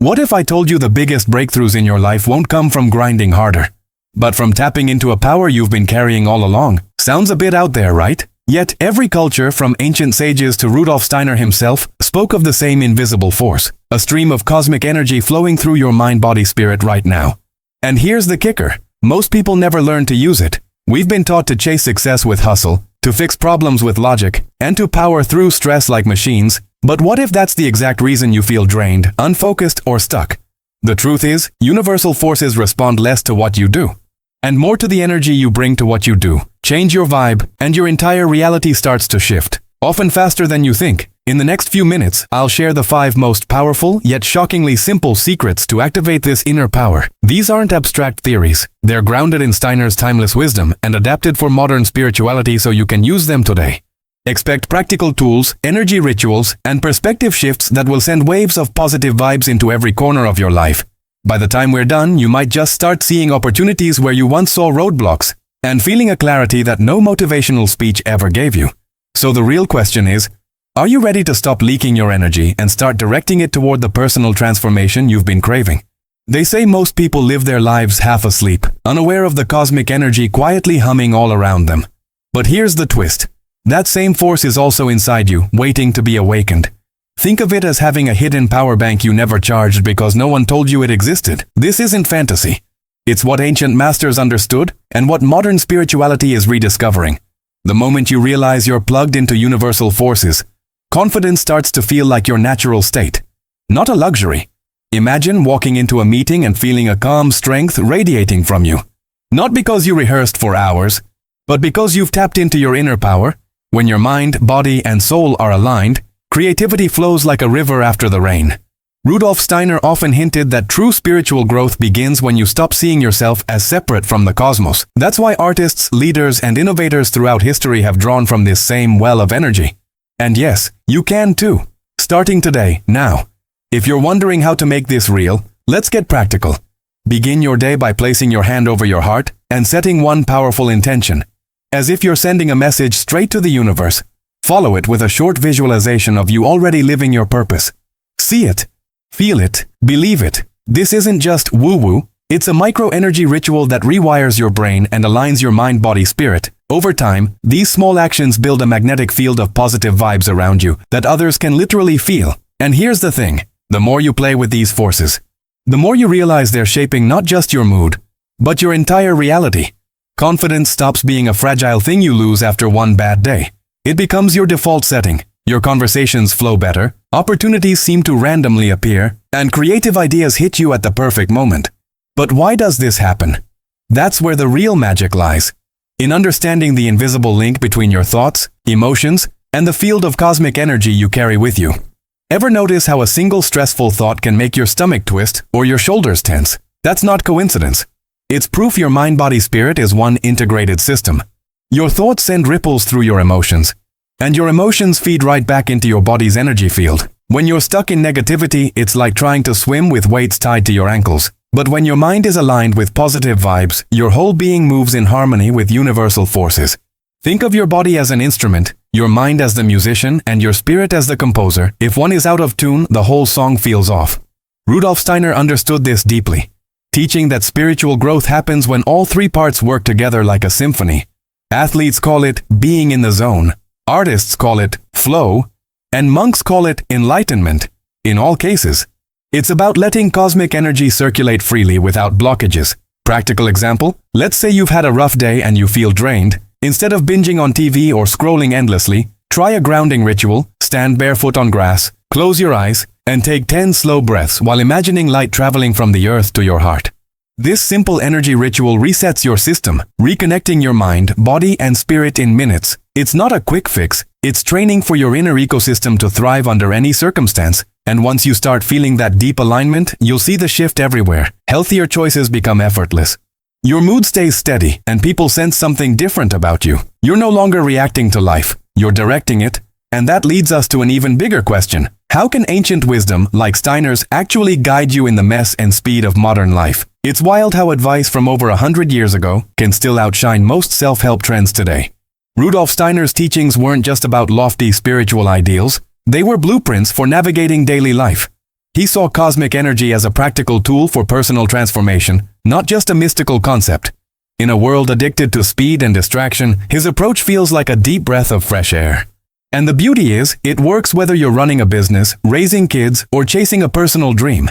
What if I told you the biggest breakthroughs in your life won't come from grinding harder, but from tapping into a power you've been carrying all along? Sounds a bit out there, right? Yet every culture, from ancient sages to Rudolf Steiner himself, spoke of the same invisible force, a stream of cosmic energy flowing through your mind-body-spirit right now. And here's the kicker. Most people never learn to use it. We've been taught to chase success with hustle, to fix problems with logic, and to power through stress like machines. But what if that's the exact reason you feel drained, unfocused, or stuck? The truth is, universal forces respond less to what you do, and more to the energy you bring to what you do. Change your vibe, and your entire reality starts to shift, often faster than you think. In the next few minutes, I'll share the 5 most powerful, yet shockingly simple secrets to activate this inner power. These aren't abstract theories. They're grounded in Steiner's timeless wisdom and adapted for modern spirituality so you can use them today. Expect practical tools, energy rituals, and perspective shifts that will send waves of positive vibes into every corner of your life. By the time we're done, you might just start seeing opportunities where you once saw roadblocks, and feeling a clarity that no motivational speech ever gave you. So the real question is, are you ready to stop leaking your energy and start directing it toward the personal transformation you've been craving? They say most people live their lives half asleep, unaware of the cosmic energy quietly humming all around them. But here's the twist. That same force is also inside you, waiting to be awakened. Think of it as having a hidden power bank you never charged because no one told you it existed. This isn't fantasy. It's what ancient masters understood and what modern spirituality is rediscovering. The moment you realize you're plugged into universal forces, confidence starts to feel like your natural state, not a luxury. Imagine walking into a meeting and feeling a calm strength radiating from you. Not because you rehearsed for hours, but because you've tapped into your inner power. When your mind, body, and soul are aligned, creativity flows like a river after the rain. Rudolf Steiner often hinted that true spiritual growth begins when you stop seeing yourself as separate from the cosmos. That's why artists, leaders, and innovators throughout history have drawn from this same well of energy. And yes, you can too. Starting today, now. If you're wondering how to make this real, let's get practical. Begin your day by placing your hand over your heart and setting one powerful intention. As if you're sending a message straight to the universe. Follow it with a short visualization of you already living your purpose. See it, feel it, believe it. This isn't just woo-woo, it's a micro-energy ritual that rewires your brain and aligns your mind-body-spirit. Over time, these small actions build a magnetic field of positive vibes around you that others can literally feel. And here's the thing, the more you play with these forces, the more you realize they're shaping not just your mood, but your entire reality. Confidence stops being a fragile thing you lose after one bad day. It becomes your default setting. Your conversations flow better, opportunities seem to randomly appear, and creative ideas hit you at the perfect moment. But why does this happen? That's where the real magic lies. In understanding the invisible link between your thoughts, emotions, and the field of cosmic energy you carry with you. Ever notice how a single stressful thought can make your stomach twist or your shoulders tense? That's not coincidence. It's proof your mind-body-spirit is one integrated system. Your thoughts send ripples through your emotions, and your emotions feed right back into your body's energy field. When you're stuck in negativity, it's like trying to swim with weights tied to your ankles. But when your mind is aligned with positive vibes, your whole being moves in harmony with universal forces. Think of your body as an instrument, your mind as the musician, and your spirit as the composer. If one is out of tune, the whole song feels off. Rudolf Steiner understood this deeply, teaching that spiritual growth happens when all 3 parts work together like a symphony. Athletes call it being in the zone, artists call it flow, and monks call it enlightenment. In all cases, it's about letting cosmic energy circulate freely without blockages. Practical example, let's say you've had a rough day and you feel drained. Instead of binging on TV or scrolling endlessly, try a grounding ritual, stand barefoot on grass, close your eyes, and take 10 slow breaths while imagining light traveling from the earth to your heart. This simple energy ritual resets your system, reconnecting your mind, body, and spirit in minutes. It's not a quick fix, it's training for your inner ecosystem to thrive under any circumstance. And once you start feeling that deep alignment, you'll see the shift everywhere. Healthier choices become effortless. Your mood stays steady, and people sense something different about you. You're no longer reacting to life, you're directing it. And that leads us to an even bigger question. How can ancient wisdom, like Steiner's, actually guide you in the mess and speed of modern life? It's wild how advice from over 100 years ago can still outshine most self-help trends today. Rudolf Steiner's teachings weren't just about lofty spiritual ideals, they were blueprints for navigating daily life. He saw cosmic energy as a practical tool for personal transformation, not just a mystical concept. In a world addicted to speed and distraction, his approach feels like a deep breath of fresh air. And the beauty is, it works whether you're running a business, raising kids, or chasing a personal dream.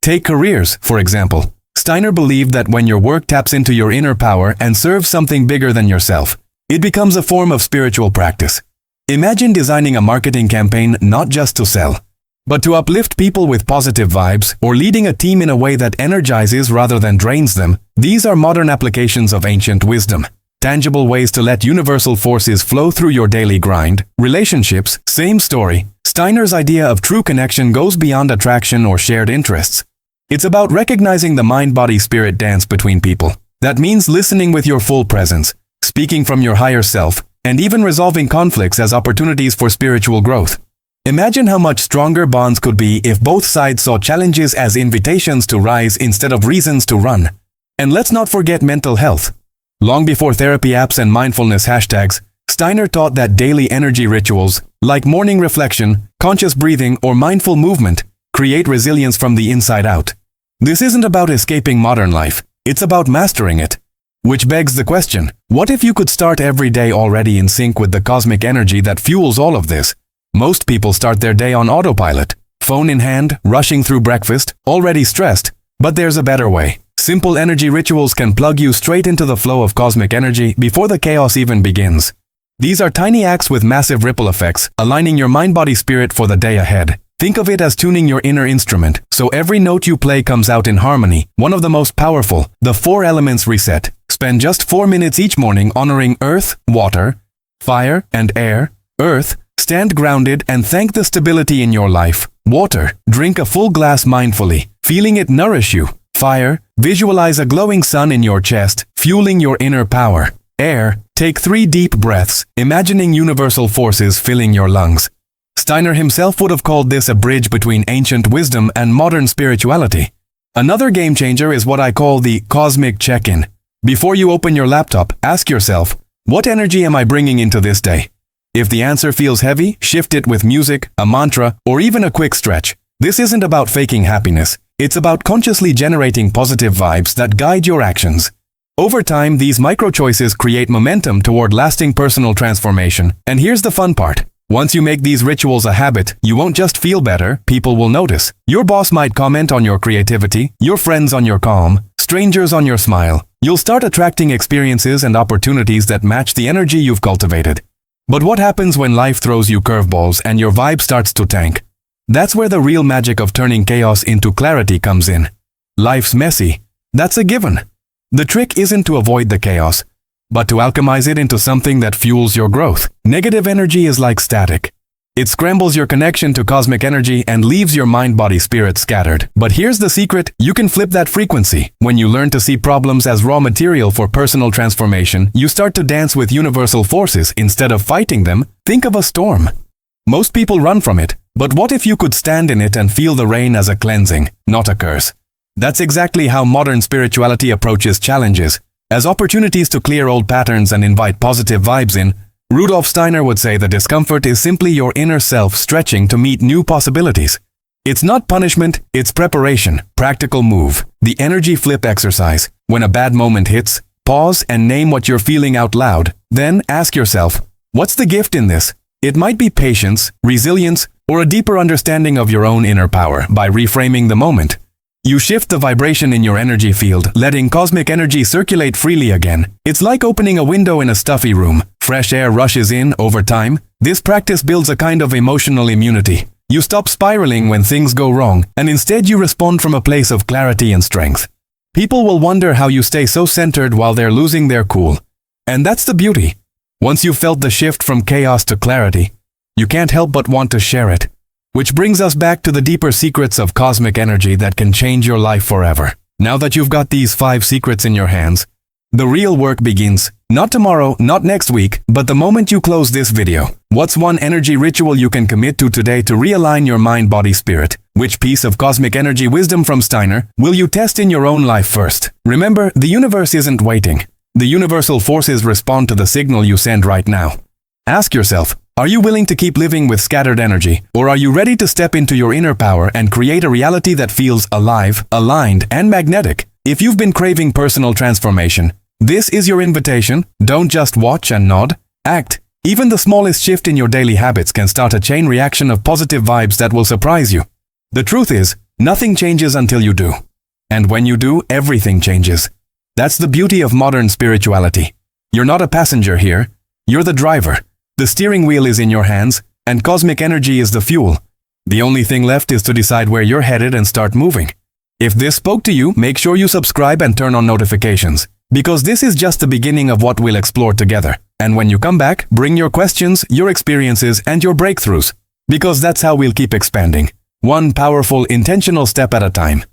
Take careers, for example. Steiner believed that when your work taps into your inner power and serves something bigger than yourself, it becomes a form of spiritual practice. Imagine designing a marketing campaign not just to sell, but to uplift people with positive vibes, or leading a team in a way that energizes rather than drains them. These are modern applications of ancient wisdom. Tangible ways to let universal forces flow through your daily grind. Relationships, same story. Steiner's idea of true connection goes beyond attraction or shared interests. It's about recognizing the mind-body-spirit dance between people. That means listening with your full presence, speaking from your higher self, and even resolving conflicts as opportunities for spiritual growth. Imagine how much stronger bonds could be if both sides saw challenges as invitations to rise instead of reasons to run. And let's not forget mental health. Long before therapy apps and mindfulness hashtags, Steiner taught that daily energy rituals, like morning reflection, conscious breathing, or mindful movement, create resilience from the inside out. This isn't about escaping modern life, it's about mastering it. Which begs the question, what if you could start every day already in sync with the cosmic energy that fuels all of this? Most people start their day on autopilot, phone in hand, rushing through breakfast, already stressed. But there's a better way. Simple energy rituals can plug you straight into the flow of cosmic energy before the chaos even begins. These are tiny acts with massive ripple effects, aligning your mind-body-spirit for the day ahead. Think of it as tuning your inner instrument, so every note you play comes out in harmony. One of the most powerful, the 4 elements reset. Spend just 4 minutes each morning honoring earth, water, fire, and air. Earth, stand grounded and thank the stability in your life. Water, drink a full glass mindfully, feeling it nourish you. Fire, visualize a glowing sun in your chest, fueling your inner power. Air, take 3 deep breaths, imagining universal forces filling your lungs. Steiner himself would have called this a bridge between ancient wisdom and modern spirituality. Another game changer is what I call the cosmic check-in. Before you open your laptop, ask yourself, what energy am I bringing into this day? If the answer feels heavy, shift it with music, a mantra, or even a quick stretch. This isn't about faking happiness. It's about consciously generating positive vibes that guide your actions. Over time, these micro-choices create momentum toward lasting personal transformation. And here's the fun part. Once you make these rituals a habit, you won't just feel better, people will notice. Your boss might comment on your creativity, your friends on your calm, strangers on your smile. You'll start attracting experiences and opportunities that match the energy you've cultivated. But what happens when life throws you curveballs and your vibe starts to tank? That's where the real magic of turning chaos into clarity comes in. Life's messy. That's a given. The trick isn't to avoid the chaos, but to alchemize it into something that fuels your growth. Negative energy is like static. It scrambles your connection to cosmic energy and leaves your mind-body-spirit scattered. But here's the secret, you can flip that frequency. When you learn to see problems as raw material for personal transformation, you start to dance with universal forces instead of fighting them. Think of a storm. Most people run from it, but what if you could stand in it and feel the rain as a cleansing, not a curse? That's exactly how modern spirituality approaches challenges, as opportunities to clear old patterns and invite positive vibes in. Rudolf Steiner would say the discomfort is simply your inner self stretching to meet new possibilities. It's not punishment, it's preparation. Practical move. The energy flip exercise. When a bad moment hits, pause and name what you're feeling out loud. Then ask yourself, what's the gift in this? It might be patience, resilience, or a deeper understanding of your own inner power. By reframing the moment, you shift the vibration in your energy field, letting cosmic energy circulate freely again. It's like opening a window in a stuffy room. Fresh air rushes in over time. This practice builds a kind of emotional immunity. You stop spiraling when things go wrong, and instead you respond from a place of clarity and strength. People will wonder how you stay so centered while they're losing their cool. And that's the beauty. Once you've felt the shift from chaos to clarity, you can't help but want to share it. Which brings us back to the deeper secrets of cosmic energy that can change your life forever. Now that you've got these 5 secrets in your hands, the real work begins. Not tomorrow, not next week, but the moment you close this video. What's one energy ritual you can commit to today to realign your mind, body, spirit? Which piece of cosmic energy wisdom from Steiner will you test in your own life first? Remember, the universe isn't waiting. The universal forces respond to the signal you send right now. Ask yourself, Are you willing to keep living with scattered energy, or are you ready to step into your inner power and create a reality that feels alive, aligned, and magnetic? If you've been craving personal transformation, this is your invitation. Don't just watch and nod. Act. Even the smallest shift in your daily habits can start a chain reaction of positive vibes that will surprise you. The truth is, nothing changes until you do. And when you do, everything changes. That's the beauty of modern spirituality. You're not a passenger here. You're the driver. The steering wheel is in your hands, and cosmic energy is the fuel. The only thing left is to decide where you're headed and start moving. If this spoke to you, make sure you subscribe and turn on notifications, because this is just the beginning of what we'll explore together. And when you come back, bring your questions, your experiences, and your breakthroughs, because that's how we'll keep expanding, one powerful, intentional step at a time.